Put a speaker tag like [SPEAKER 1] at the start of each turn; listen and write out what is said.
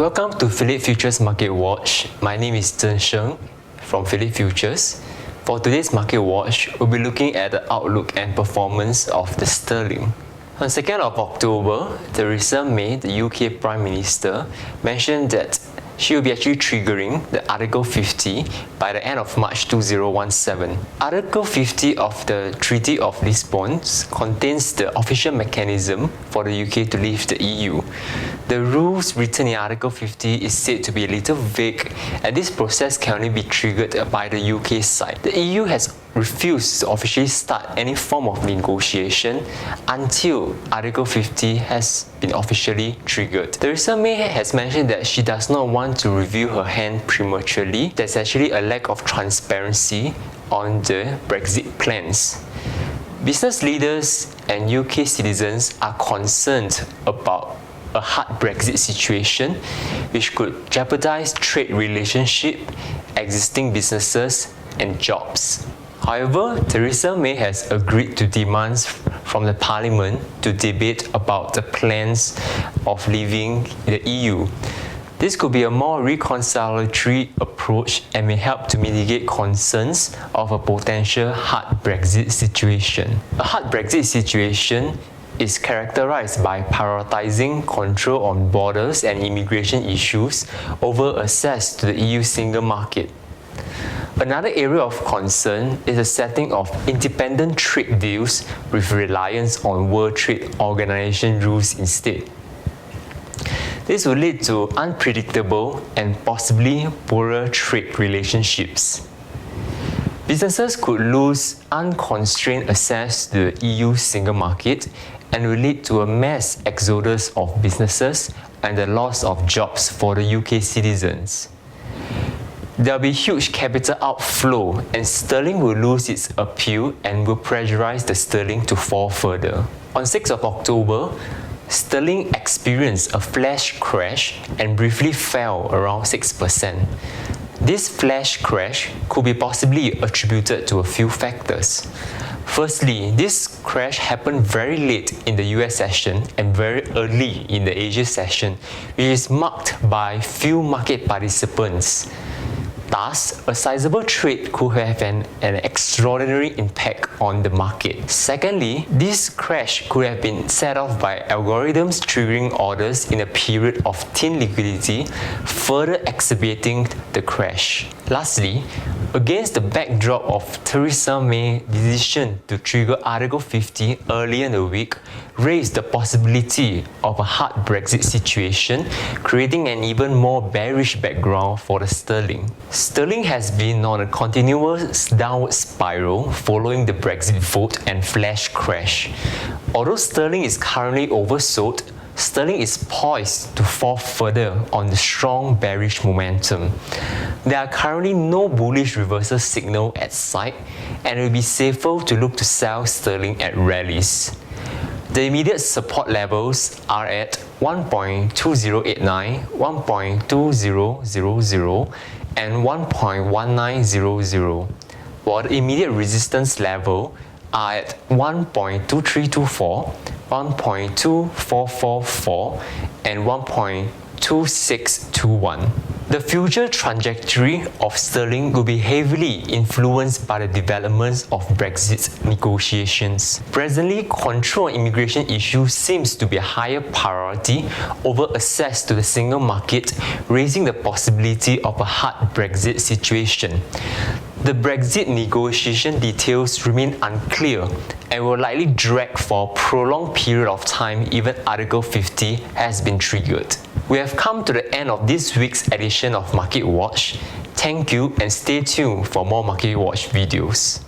[SPEAKER 1] Welcome to Phillip Futures Market Watch. My name is Sheng from Phillip Futures. For today's Market Watch, we'll be looking at the outlook and performance of the sterling. On 2nd of October, Theresa May, the UK Prime Minister, mentioned that she will be actually triggering the Article 50 by the end of March 2017. Article 50 of the Treaty of Lisbon contains the official mechanism for the UK to leave the EU. The rules written in Article 50 is said to be a little vague, and this process can only be triggered by the UK side. The EU has refused to officially start any form of negotiation until Article 50 has been officially triggered. Theresa May has mentioned that she does not want to reveal her hand prematurely. There's actually a lack of transparency on the Brexit plans. Business leaders and UK citizens are concerned about a hard Brexit situation which could jeopardize trade relationship, existing businesses and jobs. However, Theresa May has agreed to demands from the Parliament to debate about the plans of leaving the EU. This could be a more reconciliatory approach and may help to mitigate concerns of a potential hard Brexit situation. A hard Brexit situation is characterized by prioritizing control on borders and immigration issues over access to the EU single market. Another area of concern is the setting of independent trade deals with reliance on World Trade Organization rules instead. This will lead to unpredictable and possibly poorer trade relationships. Businesses could lose unconstrained access to the EU single market and will lead to a mass exodus of businesses and the loss of jobs for the UK citizens. There will be huge capital outflow and sterling will lose its appeal and will pressurize the sterling to fall further. On 6th of October, sterling experienced a flash crash and briefly fell around 6%. This flash crash could be possibly attributed to a few factors. Firstly, this crash happened very late in the US session and very early in the Asia session, which is marked by few market participants. Thus, a sizable trade could have an extraordinary impact on the market. Secondly, this crash could have been set off by algorithms triggering orders in a period of thin liquidity, further exacerbating the crash. Lastly, against the backdrop of Theresa May's decision to trigger Article 50 earlier in the week, raised the possibility of a hard Brexit situation, creating an even more bearish background for the sterling. Sterling has been on a continuous downward spiral following the Brexit vote and flash crash. Although sterling is currently oversold, sterling is poised to fall further on the strong bearish momentum. There are currently no bullish reversal signal at sight, and it will be safer to look to sell sterling at rallies. The immediate support levels are at 1.2089, 1.2000, and 1.1900, while the immediate resistance level are at 1.2324, 1.2444, and 1.2621. The future trajectory of sterling will be heavily influenced by the developments of Brexit negotiations. Presently, control on immigration issues seems to be a higher priority over access to the single market, raising the possibility of a hard Brexit situation. The Brexit negotiation details remain unclear and will likely drag for a prolonged period of time even Article 50 has been triggered. We have come to the end of this week's edition of Market Watch. Thank you and stay tuned for more Market Watch videos.